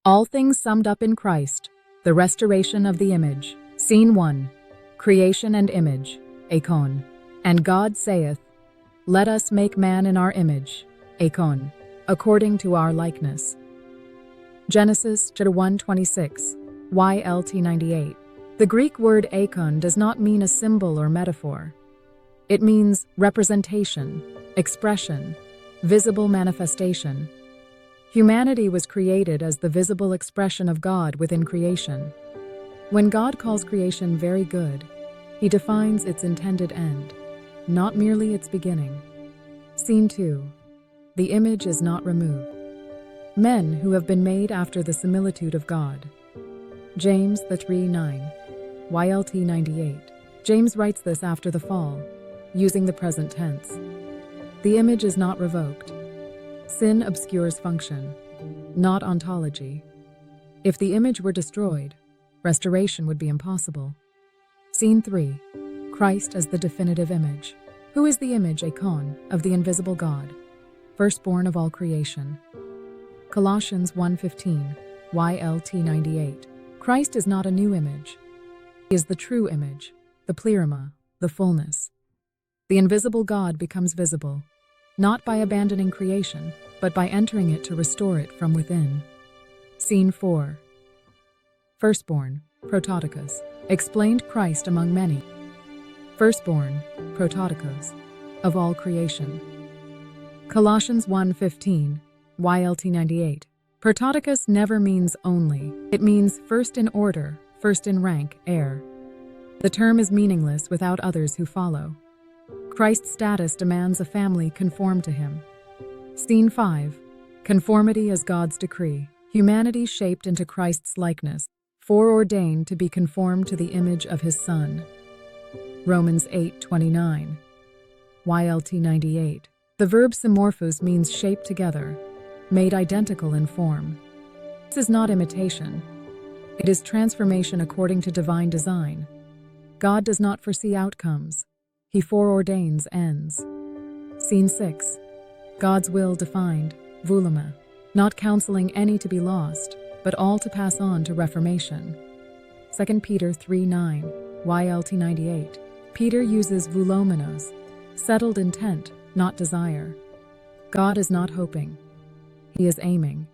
All things summed up in Christ, the restoration of the image. Scene 1. Creation and image, εἰκών. And God saith, Let us make man in our image, εἰκών, according to our likeness. Genesis 1:26, YLT 98. The Greek word εἰκών does not mean a symbol or metaphor. It means representation, expression, visible manifestation. Humanity was created as the visible expression of God within creation. When God calls creation very good, He defines its intended end, not merely its beginning. Scene 2. The image is not removed. Men who have been made after the similitude of God. James 3:9, YLT 98. James writes this after the fall, using the present tense. The image is not revoked. Sin obscures function, not ontology. If the image were destroyed, restoration would be impossible. Scene 3. Christ as the definitive image. Who is the image, εἰκών, of the invisible God, firstborn of all creation? Colossians 1:15, YLT 98. Christ is not a new image. He is the true image, the pleroma, the fullness. The invisible God becomes visible, not by abandoning creation, but by entering it to restore it from within. Scene 4. Firstborn, pρωτότοκος, explained Christ among many. Firstborn, pρωτότοκος, of all creation. Colossians 1:15, YLT 98. Pρωτότοκος never means only. It means first in order, first in rank, heir. The term is meaningless without others who follow. Christ's status demands a family conformed to him. Scene 5. Conformity is God's decree. Humanity shaped into Christ's likeness, foreordained to be conformed to the image of his Son. Romans 8:29, YLT 98. The verb simorphos means shaped together, made identical in form. This is not imitation. It is transformation according to divine design. God does not foresee outcomes. He foreordains ends. Scene 6. God's will defined, voulouma, not counseling any to be lost, but all to pass on to reformation. 2 Peter 3:9, YLT 98. Peter uses voulomenos, settled intent, not desire. God is not hoping. He is aiming.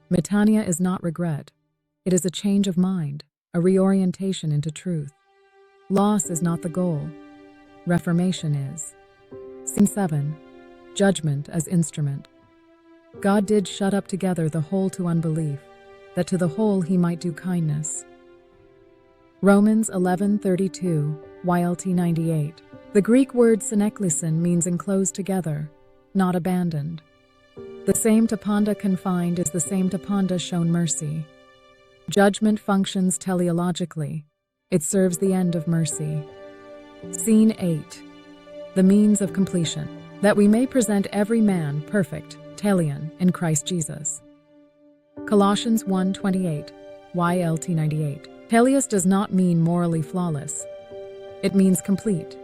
Metania is not regret. It is a change of mind, a reorientation into truth. Loss is not the goal. Reformation is. Scene 7. Judgment as instrument. God did shut up together the whole to unbelief, that to the whole he might do kindness. Romans 11:32, YLT 98. The Greek word syneklesin means enclosed together, not abandoned. The same tapanda confined is the same tapanda shown mercy. Judgment functions teleologically. It serves the end of mercy. Scene 8. The means of completion, that we may present every man perfect, teleon, in Christ Jesus. Colossians 1:28, YLT 98. Teleos does not mean morally flawless. It means complete,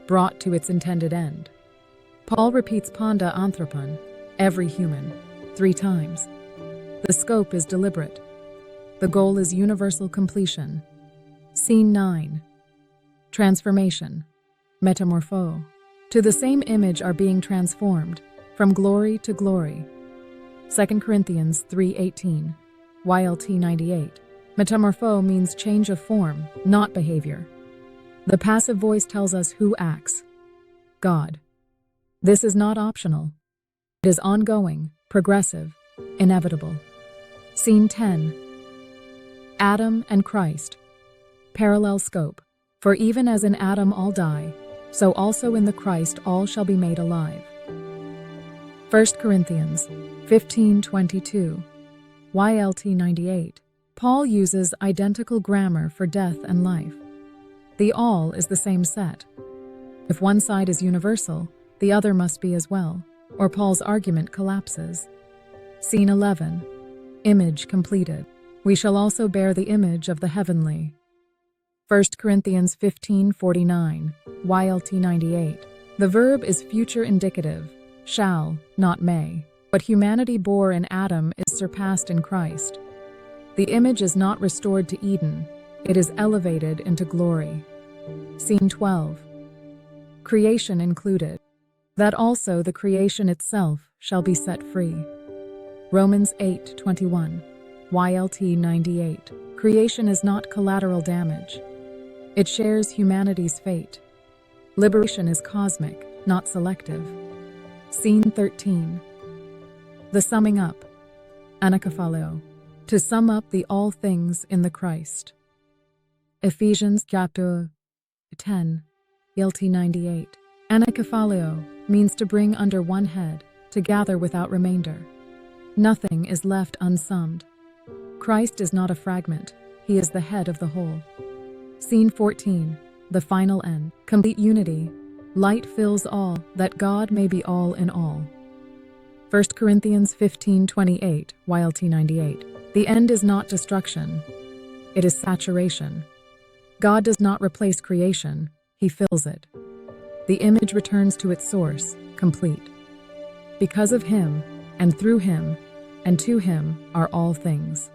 brought to its intended end. Paul repeats panda anthropon, every human, 3 times. The scope is deliberate. The goal is universal completion. Scene 9. Transformation, metamorpho. To the same image are being transformed, from glory to glory. 2 Corinthians 3:18, YLT 98. Metamorpho means change of form, not behavior. The passive voice tells us who acts. God. This is not optional. It is ongoing, progressive, inevitable. Scene 10. Adam and Christ. Parallel scope. For even as in Adam all die, so also in the Christ all shall be made alive. 1 Corinthians 15:22, YLT 98. Paul uses identical grammar for death and life. The all is the same set. If one side is universal, the other must be as well, or Paul's argument collapses. Scene 11. Image completed. We shall also bear the image of the heavenly. 1 Corinthians 15:49, YLT 98. The verb is future indicative, shall, not may. What humanity bore in Adam is surpassed in Christ. The image is not restored to Eden, it is elevated into glory. Scene 12. Creation included. That also the creation itself shall be set free. Romans 8:21. YLT 98. Creation is not collateral damage. It shares humanity's fate. Liberation is cosmic, not selective. Scene 13. The summing up. Anakephaleo. To sum up the all things in the Christ. Ephesians chapter 10. YLT 98. Anakephaleo means to bring under one head, to gather without remainder. Nothing is left unsummed. Christ is not a fragment, he is the head of the whole. Scene 14. The final end. Complete unity. Light fills all, that God may be all in all. 1 Corinthians 15:28, YLT 98. The end is not destruction, it is saturation. God does not replace creation, he fills it. The image returns to its source, complete. Because of him, and through him, and to him are all things.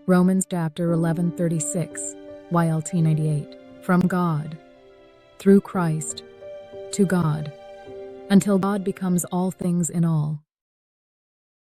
Romans chapter 11:36, YLT 98. From God, through Christ, to God, until God becomes all things in all.